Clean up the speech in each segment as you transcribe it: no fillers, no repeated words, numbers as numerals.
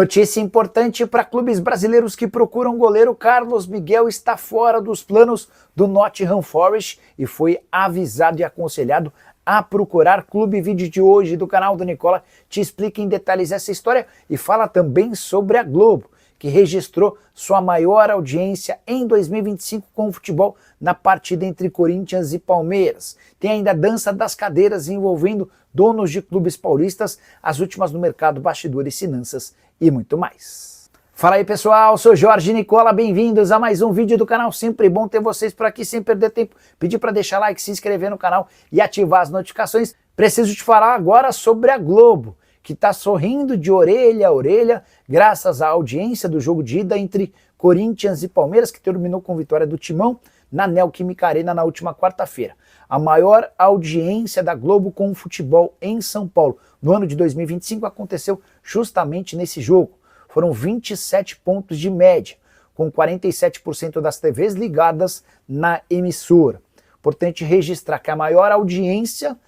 Notícia importante para clubes brasileiros que procuram goleiro. Carlos Miguel está fora dos planos do Nottingham Forest e foi avisado e aconselhado a procurar clube. Vídeo de hoje do canal do Nicola te explica em detalhes essa história e fala também sobre a Globo, que registrou sua maior audiência em 2025 com o futebol na partida entre Corinthians e Palmeiras. Tem ainda a dança das cadeiras envolvendo donos de clubes paulistas, as últimas no mercado, bastidores, finanças e muito mais. Fala aí pessoal, sou Jorge Nicola, bem-vindos a mais um vídeo do canal, sempre bom ter vocês por aqui, sem perder tempo, pedir para deixar like, se inscrever no canal e ativar as notificações. Preciso te falar agora sobre a Globo, que está sorrindo de orelha a orelha graças à audiência do jogo de ida entre Corinthians e Palmeiras, que terminou com vitória do Timão na Neoquímica Arena na última quarta-feira. A maior audiência da Globo com o futebol em São Paulo no ano de 2025 aconteceu justamente nesse jogo. Foram 27 pontos de média, com 47% das TVs ligadas na emissora. Importante registrar que a maior audiência,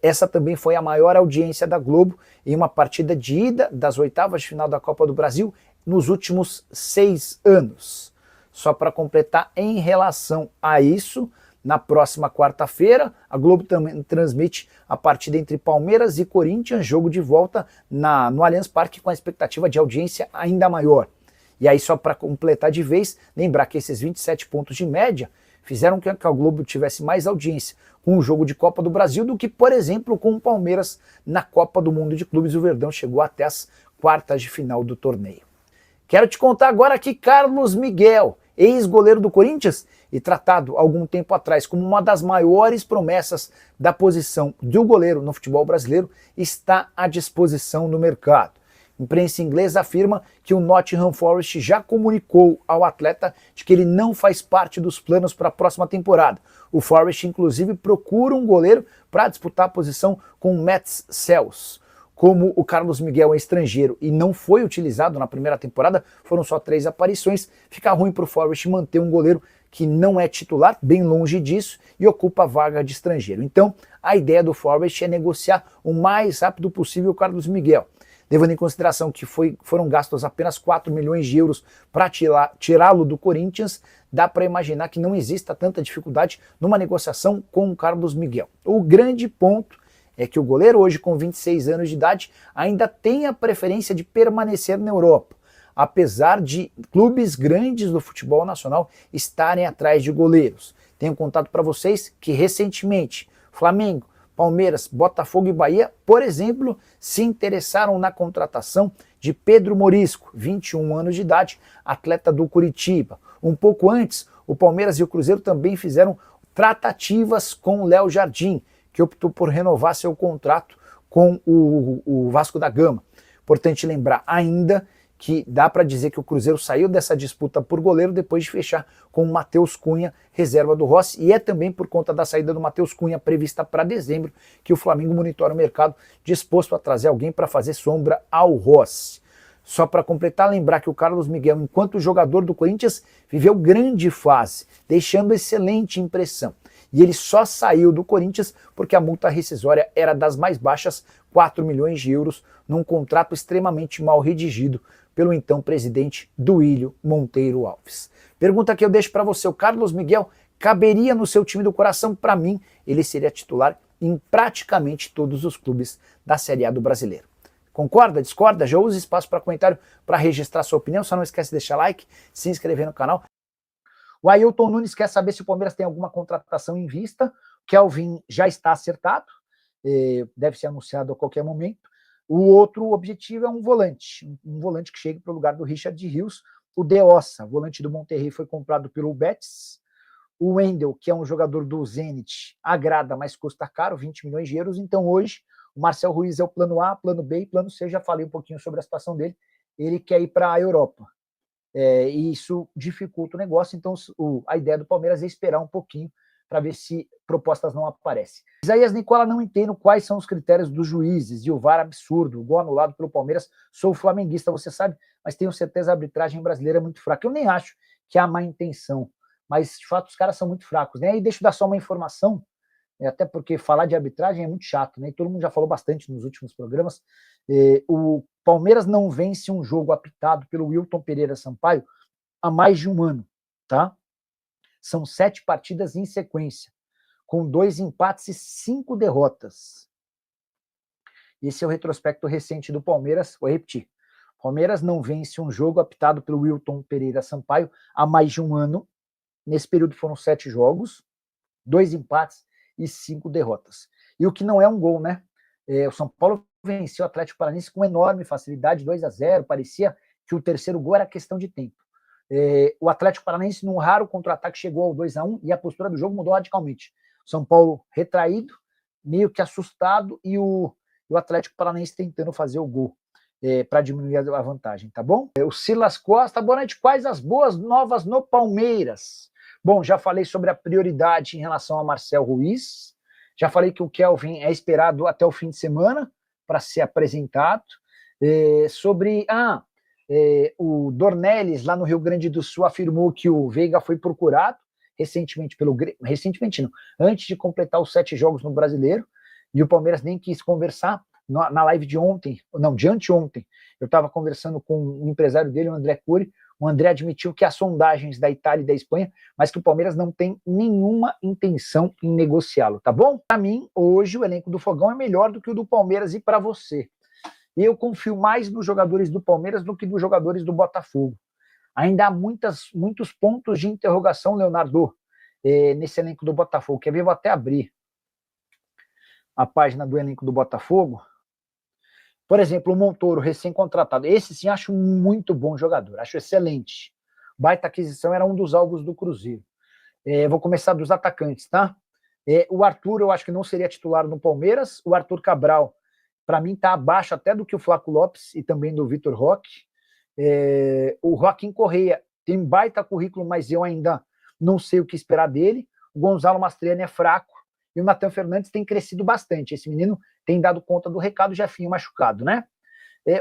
essa também foi a maior audiência da Globo em uma partida de ida das oitavas de final da Copa do Brasil nos últimos 6 anos. Só para completar, em relação a isso, na próxima quarta-feira, a Globo também transmite a partida entre Palmeiras e Corinthians, jogo de volta no Allianz Parque, com a expectativa de audiência ainda maior. E aí, só para completar de vez, lembrar que esses 27 pontos de média fizeram que a Globo tivesse mais audiência com o jogo de Copa do Brasil do que, por exemplo, com o Palmeiras na Copa do Mundo de Clubes. O Verdão chegou até as quartas de final do torneio. Quero te contar agora que Carlos Miguel, ex-goleiro do Corinthians e tratado algum tempo atrás como uma das maiores promessas da posição do goleiro no futebol brasileiro, está à disposição no mercado. A imprensa inglesa afirma que o Nottingham Forest já comunicou ao atleta de que ele não faz parte dos planos para a próxima temporada. O Forest, inclusive, procura um goleiro para disputar a posição com o Matt Sells. Como o Carlos Miguel é estrangeiro e não foi utilizado na primeira temporada, foram só 3 aparições, fica ruim para o Forest manter um goleiro que não é titular, bem longe disso, e ocupa a vaga de estrangeiro. Então, a ideia do Forest é negociar o mais rápido possível o Carlos Miguel. Levando em consideração que foram gastos apenas 4 milhões de euros para tirá-lo do Corinthians, dá para imaginar que não exista tanta dificuldade numa negociação com o Carlos Miguel. O grande ponto é que o goleiro, hoje com 26 anos de idade, ainda tem a preferência de permanecer na Europa, apesar de clubes grandes do futebol nacional estarem atrás de goleiros. Tenho contado para vocês que recentemente Flamengo, Palmeiras, Botafogo e Bahia, por exemplo, se interessaram na contratação de Pedro Morisco, 21 anos de idade, atleta do Curitiba. Um pouco antes, o Palmeiras e o Cruzeiro também fizeram tratativas com o Léo Jardim, que optou por renovar seu contrato com o Vasco da Gama. Importante lembrar ainda que dá para dizer que o Cruzeiro saiu dessa disputa por goleiro depois de fechar com o Matheus Cunha, reserva do Rossi, e é também por conta da saída do Matheus Cunha prevista para dezembro que o Flamengo monitora o mercado, disposto a trazer alguém para fazer sombra ao Rossi. Só para completar, lembrar que o Carlos Miguel, enquanto jogador do Corinthians, viveu grande fase, deixando excelente impressão. E ele só saiu do Corinthians porque a multa rescisória era das mais baixas, 4 milhões de euros, num contrato extremamente mal redigido pelo então presidente Duílio Monteiro Alves. Pergunta que eu deixo para você, o Carlos Miguel caberia no seu time do coração? Para mim, ele seria titular em praticamente todos os clubes da Série A do Brasileiro. Concorda? Discorda? Já usa espaço para comentário para registrar sua opinião, só não esquece de deixar like, se inscrever no canal. O Ailton Nunes quer saber se o Palmeiras tem alguma contratação em vista. O Kelvin já está acertado, deve ser anunciado a qualquer momento. O outro objetivo é um volante que chegue para o lugar do Richard Rios. O De Ossa, volante do Monterrey, foi comprado pelo Betis. O Wendel, que é um jogador do Zenit, agrada, mas custa caro, 20 milhões de euros. Então hoje o Marcel Ruiz é o plano A, plano B e plano C. Já falei um pouquinho sobre a situação dele. Ele quer ir para a Europa. E isso dificulta o negócio, então a ideia do Palmeiras é esperar um pouquinho para ver se propostas não aparecem. Isaías Nicola, não entendo quais são os critérios dos juízes e o VAR absurdo, gol anulado pelo Palmeiras. Sou flamenguista, você sabe, mas tenho certeza a arbitragem brasileira é muito fraca. Eu nem acho que há má intenção, mas de fato os caras são muito fracos, né? E deixa eu dar só uma informação, até porque falar de arbitragem é muito chato, né? E todo mundo já falou bastante nos últimos programas. O Palmeiras não vence um jogo apitado pelo Wilton Pereira Sampaio há mais de um ano, tá? São 7 partidas em sequência, com 2 empates e 5 derrotas. Esse é o retrospecto recente do Palmeiras. Vou repetir. Palmeiras não vence um jogo apitado pelo Wilton Pereira Sampaio há mais de um ano. Nesse período foram 7 jogos, 2 empates e 5 derrotas. E o que não é um gol, né? O São Paulo venceu o Atlético Paranaense com enorme facilidade, 2-0. Parecia que o terceiro gol era questão de tempo. O Atlético Paranaense, num raro contra-ataque, chegou ao 2-1 e a postura do jogo mudou radicalmente. São Paulo retraído, meio que assustado, e o Atlético Paranaense tentando fazer o gol para diminuir a vantagem, tá bom? O Silas Costa, boa noite. Quais as boas novas no Palmeiras? Bom, já falei sobre a prioridade em relação a Marcel Ruiz, já falei que o Kelvin é esperado até o fim de semana para ser apresentado, o Dornelles, lá no Rio Grande do Sul, afirmou que o Veiga foi procurado recentemente antes de completar os 7 jogos no Brasileiro, e o Palmeiras nem quis conversar. Na live de anteontem, eu estava conversando com o empresário dele, o André Cury. O André admitiu que há sondagens da Itália e da Espanha, mas que o Palmeiras não tem nenhuma intenção em negociá-lo, tá bom? Para mim, hoje, o elenco do Fogão é melhor do que o do Palmeiras, e para você? Eu confio mais nos jogadores do Palmeiras do que nos jogadores do Botafogo. Ainda há muitos pontos de interrogação, Leonardo, nesse elenco do Botafogo. Quer ver? Vou até abrir a página do elenco do Botafogo. Por exemplo, o Montoro, recém-contratado. Esse sim acho muito bom jogador, acho excelente. Baita aquisição, era um dos alvos do Cruzeiro. Vou começar dos atacantes, tá? O Arthur, eu acho que não seria titular no Palmeiras. O Arthur Cabral, para mim, está abaixo até do que o Flaco Lopes e também do Vitor Roque. O Joaquim Correia tem baita currículo, mas eu ainda não sei o que esperar dele. O Gonzalo Mastriani é fraco. E o Natan Fernandes tem crescido bastante. Esse menino tem dado conta do recado, Jefinho machucado, né?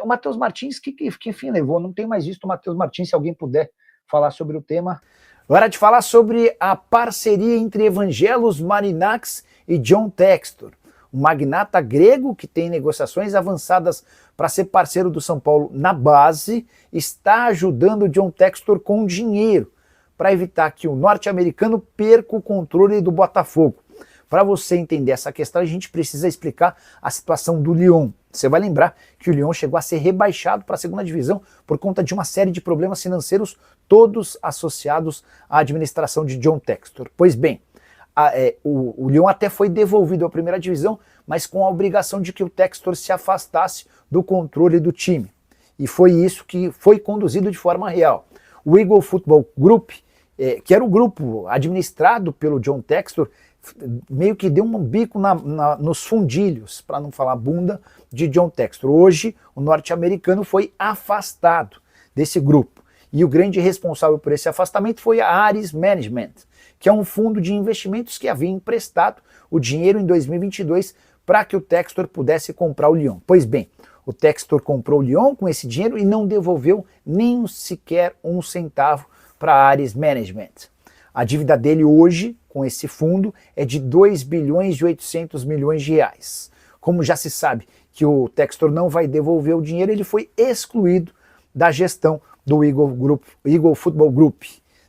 O Matheus Martins, que enfim levou, não tenho mais visto o Matheus Martins, se alguém puder falar sobre o tema. Hora de falar sobre a parceria entre Evangelos Marinax e John Textor, um magnata grego que tem negociações avançadas para ser parceiro do São Paulo na base, está ajudando o John Textor com dinheiro para evitar que o norte-americano perca o controle do Botafogo. Para você entender essa questão, a gente precisa explicar a situação do Lyon. Você vai lembrar que o Lyon chegou a ser rebaixado para a segunda divisão por conta de uma série de problemas financeiros, todos associados à administração de John Textor. Pois bem, o Lyon até foi devolvido à primeira divisão, mas com a obrigação de que o Textor se afastasse do controle do time. E foi isso que foi conduzido de forma real. O Eagle Football Group, que era o grupo administrado pelo John Textor, meio que deu um bico nos fundilhos, para não falar bunda, de John Textor. Hoje, o norte-americano foi afastado desse grupo. E o grande responsável por esse afastamento foi a Ares Management, que é um fundo de investimentos que havia emprestado o dinheiro em 2022 para que o Textor pudesse comprar o Lyon. Pois bem, o Textor comprou o Lyon com esse dinheiro e não devolveu nem sequer um centavo para a Ares Management. A dívida dele hoje, com esse fundo, é de 2 bilhões e 800 milhões de reais. Como já se sabe que o Textor não vai devolver o dinheiro, ele foi excluído da gestão do Eagle Football Group.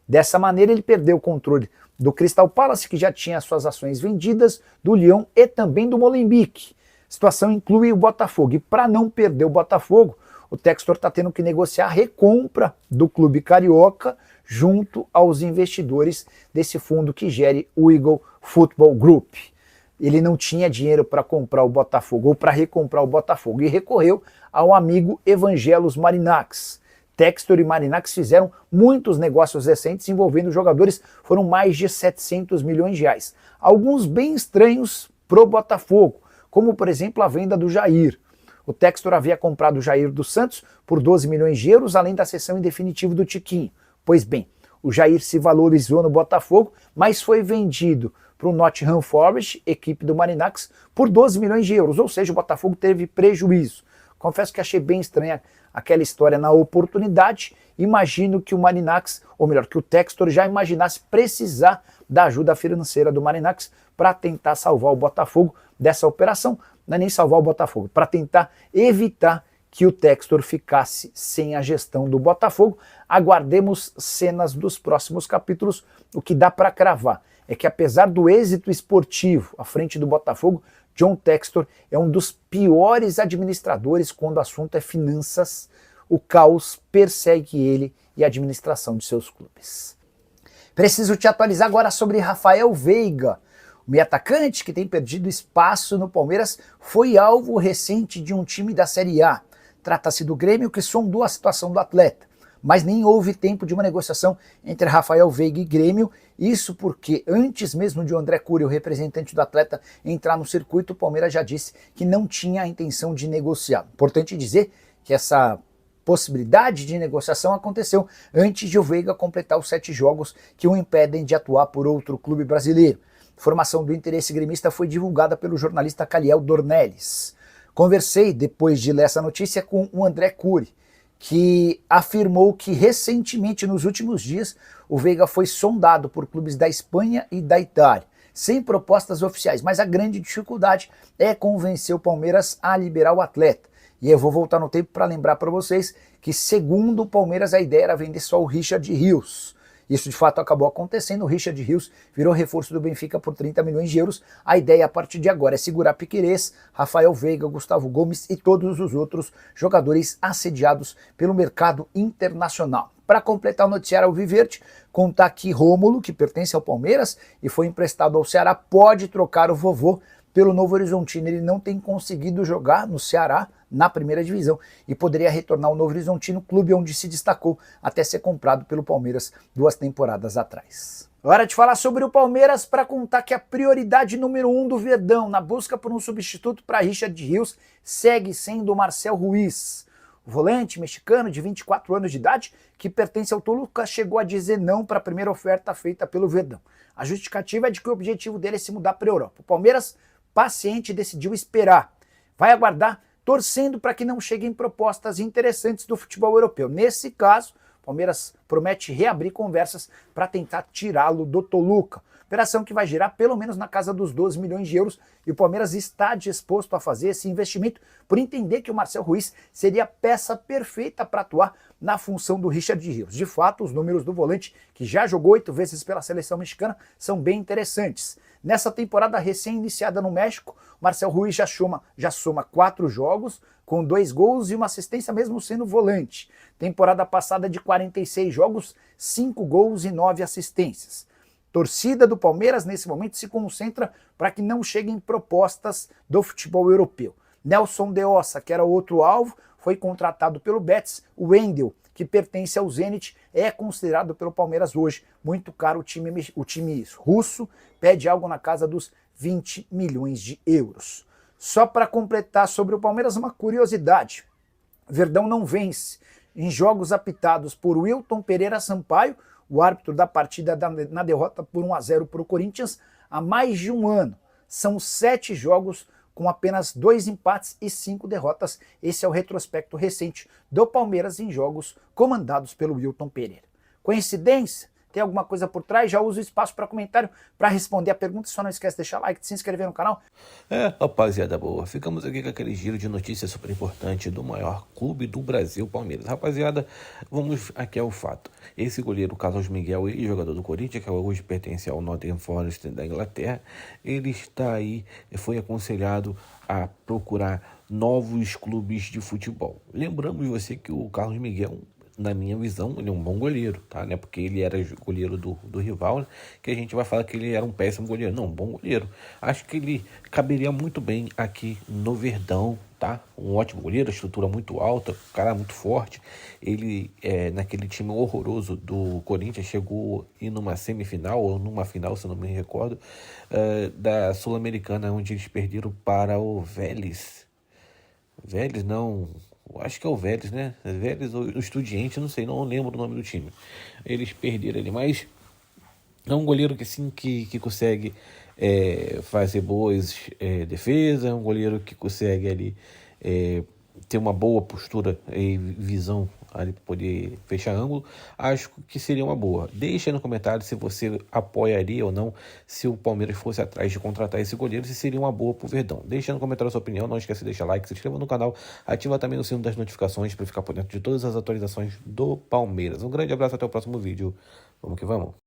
Dessa maneira, ele perdeu o controle do Crystal Palace, que já tinha suas ações vendidas, do Lyon e também do Molenbeek. A situação inclui o Botafogo. E para não perder o Botafogo, o Textor está tendo que negociar a recompra do clube carioca junto aos investidores desse fundo que gere o Eagle Football Group. Ele não tinha dinheiro para comprar o Botafogo ou para recomprar o Botafogo e recorreu ao amigo Evangelos Marinax. Textor e Marinax fizeram muitos negócios recentes envolvendo jogadores, foram mais de 700 milhões de reais. Alguns bem estranhos pro Botafogo, como por exemplo a venda do Jair. O Textor havia comprado o Jair dos Santos por 12 milhões de euros, além da cessão em definitivo do Tiquinho. Pois bem, o Jair se valorizou no Botafogo, mas foi vendido para o Nottingham Forest, equipe do Marinax, por 12 milhões de euros, ou seja, o Botafogo teve prejuízo. Confesso que achei bem estranha aquela história na oportunidade. Imagino que o Marinax, ou melhor, que o Textor já imaginasse precisar da ajuda financeira do Marinax para tentar salvar o Botafogo dessa operação. Não é nem salvar o Botafogo, para tentar evitar que o Textor ficasse sem a gestão do Botafogo. Aguardemos cenas dos próximos capítulos. O que dá para cravar é que, apesar do êxito esportivo à frente do Botafogo, John Textor é um dos piores administradores quando o assunto é finanças. O caos persegue ele e a administração de seus clubes. Preciso te atualizar agora sobre Rafael Veiga. O meio atacante, que tem perdido espaço no Palmeiras, foi alvo recente de um time da Série A. Trata-se do Grêmio, que sondou a situação do atleta, mas nem houve tempo de uma negociação entre Rafael Veiga e Grêmio. Isso porque antes mesmo de o André Cury, o representante do atleta, entrar no circuito, o Palmeiras já disse que não tinha a intenção de negociar. Importante dizer que essa possibilidade de negociação aconteceu antes de o Veiga completar os 7 jogos que o impedem de atuar por outro clube brasileiro. A informação do interesse gremista foi divulgada pelo jornalista Caliel Dornelles. Conversei, depois de ler essa notícia, com o André Cury, que afirmou que recentemente, nos últimos dias, o Veiga foi sondado por clubes da Espanha e da Itália, sem propostas oficiais, mas a grande dificuldade é convencer o Palmeiras a liberar o atleta. E eu vou voltar no tempo para lembrar para vocês que, segundo o Palmeiras, a ideia era vender só o Richard Rios. Isso de fato acabou acontecendo. O Richard Rios virou reforço do Benfica por 30 milhões de euros. A ideia a partir de agora é segurar Piquerez, Rafael Veiga, Gustavo Gomes e todos os outros jogadores assediados pelo mercado internacional. Para completar o noticiário alviverde, contar que Rômulo, que pertence ao Palmeiras e foi emprestado ao Ceará, pode trocar o vovô pelo Novo Horizontino. Ele não tem conseguido jogar no Ceará na primeira divisão e poderia retornar ao Novo Horizontino, clube onde se destacou até ser comprado pelo Palmeiras 2 temporadas atrás. Hora de falar sobre o Palmeiras para contar que a prioridade número 1 do Verdão na busca por um substituto para Richard Rios segue sendo o Marcel Ruiz. O volante mexicano de 24 anos de idade, que pertence ao Toluca, chegou a dizer não para a primeira oferta feita pelo Verdão. A justificativa é de que o objetivo dele é se mudar para a Europa. O Palmeiras, paciente, decidiu esperar. Vai aguardar, torcendo para que não cheguem propostas interessantes do futebol europeu. Nesse caso, o Palmeiras promete reabrir conversas para tentar tirá-lo do Toluca. Operação que vai girar pelo menos na casa dos 12 milhões de euros, e o Palmeiras está disposto a fazer esse investimento por entender que o Marcel Ruiz seria a peça perfeita para atuar na função do Richard Rios. De fato, os números do volante, que já jogou 8 vezes pela seleção mexicana, são bem interessantes. Nessa temporada recém-iniciada no México, Marcel Ruiz já soma 4 jogos, com 2 gols e uma assistência mesmo sendo volante. Temporada passada de 46 jogos, 5 gols e 9 assistências. Torcida do Palmeiras nesse momento se concentra para que não cheguem propostas do futebol europeu. Nelson de Ossa, que era outro alvo, foi contratado pelo Betis. O Wendel, que pertence ao Zenit, é considerado pelo Palmeiras hoje muito caro. O time russo pede algo na casa dos 20 milhões de euros. Só para completar sobre o Palmeiras, uma curiosidade. Verdão não vence em jogos apitados por Wilton Pereira Sampaio, o árbitro da partida na derrota por 1-0 para o Corinthians, há mais de um ano. São 7 jogos com apenas 2 empates e 5 derrotas. Esse é o retrospecto recente do Palmeiras em jogos comandados pelo Wilton Pereira. Coincidência? Tem alguma coisa por trás? Já uso o espaço para comentário para responder a pergunta. Só não esquece de deixar like, de se inscrever no canal. Rapaziada boa, ficamos aqui com aquele giro de notícias super importante do maior clube do Brasil, Palmeiras. Rapaziada, vamos aqui ao fato. Esse goleiro, Carlos Miguel, jogador do Corinthians, que hoje pertence ao Nottingham Forest da Inglaterra, ele está aí, foi aconselhado a procurar novos clubes de futebol. Lembramos você que o Carlos Miguel, na minha visão, ele é um bom goleiro, tá? Não é porque ele era goleiro do rival, né, que a gente vai falar que ele era um péssimo goleiro. Não, um bom goleiro. Acho que ele caberia muito bem aqui no Verdão, tá? Um ótimo goleiro, estrutura muito alta, cara muito forte. Ele, naquele time horroroso do Corinthians, chegou em numa semifinal, ou numa final, se não me recordo, da Sul-Americana, onde eles perderam para o Vélez. Vélez, não... Acho que é o Vélez, né? Vélez ou o Estudiante, não sei, não lembro o nome do time. Eles perderam ali, mas é um goleiro que sim, que consegue fazer boas defesas, é um goleiro que consegue ali ter uma boa postura e visão ali para poder fechar ângulo, acho que seria uma boa. Deixa aí no comentário se você apoiaria ou não se o Palmeiras fosse atrás de contratar esse goleiro, se seria uma boa pro Verdão. Deixa no comentário a sua opinião, não esqueça de deixar like, se inscreva no canal, ativa também o sino das notificações para ficar por dentro de todas as atualizações do Palmeiras. Um grande abraço, até o próximo vídeo. Vamos que vamos!